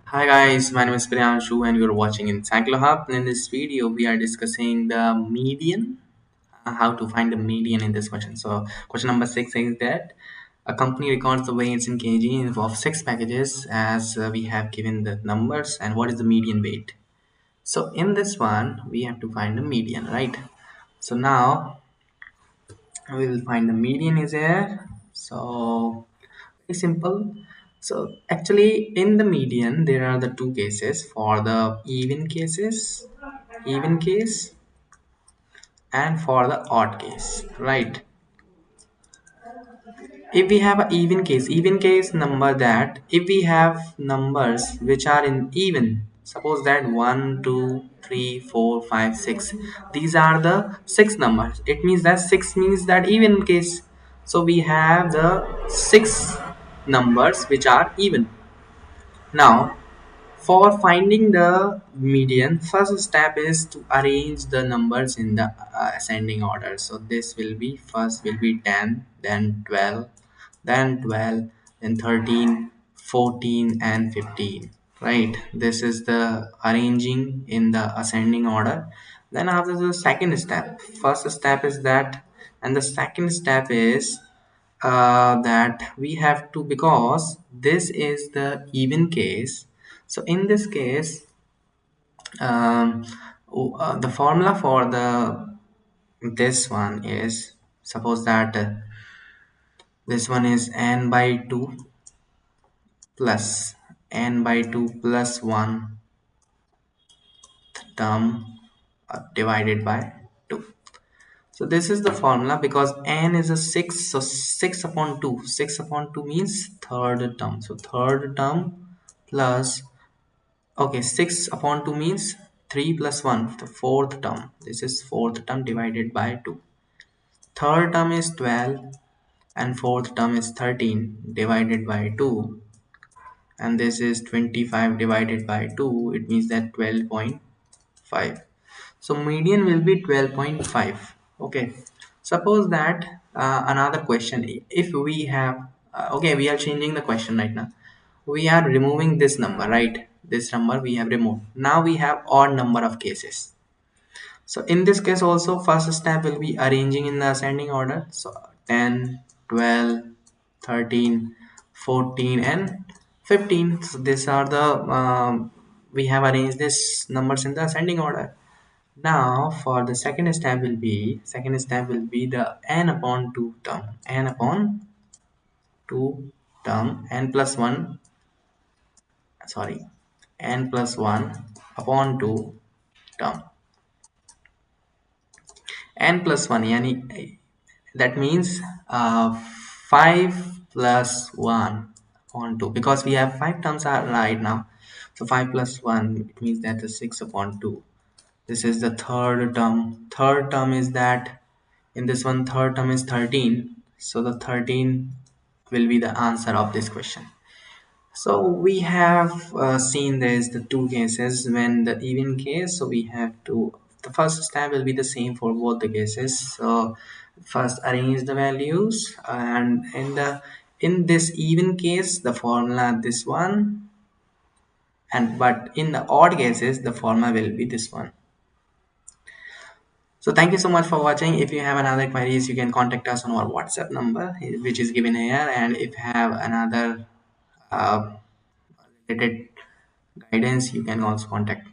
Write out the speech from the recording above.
Hi guys, my name is Priyanshu and you're watching Encyclohub. In this video, we are discussing the median, how to find the median in this question. So, question number 6 says that a company records the weights in kg of 6 packages as we have given the numbers and what is the median weight. So, in this one, we have to find the median, right? So, now we will find the median is here. So, very simple. So actually in the median there are the two cases for the even case and for the odd case, right? If we have an even case number, that if we have numbers which are in even, suppose that 1 2 3 4 5 6, these are the six numbers, it means that six means that even case. So we have the six numbers which are even. Now for finding the median, first step is to arrange the numbers in the ascending order. So this will be, first will be 10, then 12, then 12, then 13, 14 and 15. Right? This is the arranging in the ascending order. Then after the second step, first step is that, and the second step is that we have to, because this is the even case. So in this case, um, the formula for the this one is, suppose that this one is n by 2 plus n by 2 plus 1 term divided by 2. So this is the formula, because n is a 6, so 6 upon 2. 6 upon 2 means third term. So third term plus, okay, 6 upon 2 means 3 plus 1, the fourth term. This is fourth term divided by 2. Third term is 12 and fourth term is 13 divided by 2. And this is 25 divided by 2. It means that 12.5. So median will be 12.5. Okay, suppose that another question, if we have okay, we are changing the question right now. We are removing this number, right? This number we have removed. Now we have odd number of cases. So in this case also, first step will be arranging in the ascending order. So 10, 12, 13, 14 and 15. So these are the we have arranged these numbers in the ascending order. Now for the second step will be the n upon 2 term, n upon 2 term, n plus 1, sorry, n plus 1 upon 2 term, n plus 1 yani, that means 5 plus 1 upon 2, because we have 5 terms are right now. So 5 plus 1, it means that the 6 upon 2. This is the third term. Third term is that, in this one third term is 13, so the 13 will be the answer of this question. So we have seen there's the two cases. When the even case, so we have to, the first step will be the same for both the cases. So first arrange the values, and in this even case the formula this one, and but in the odd cases the formula will be this one. So thank you so much for watching. If you have another queries, you can contact us on our WhatsApp number, which is given here. And if you have another uh, related guidance, you can also contact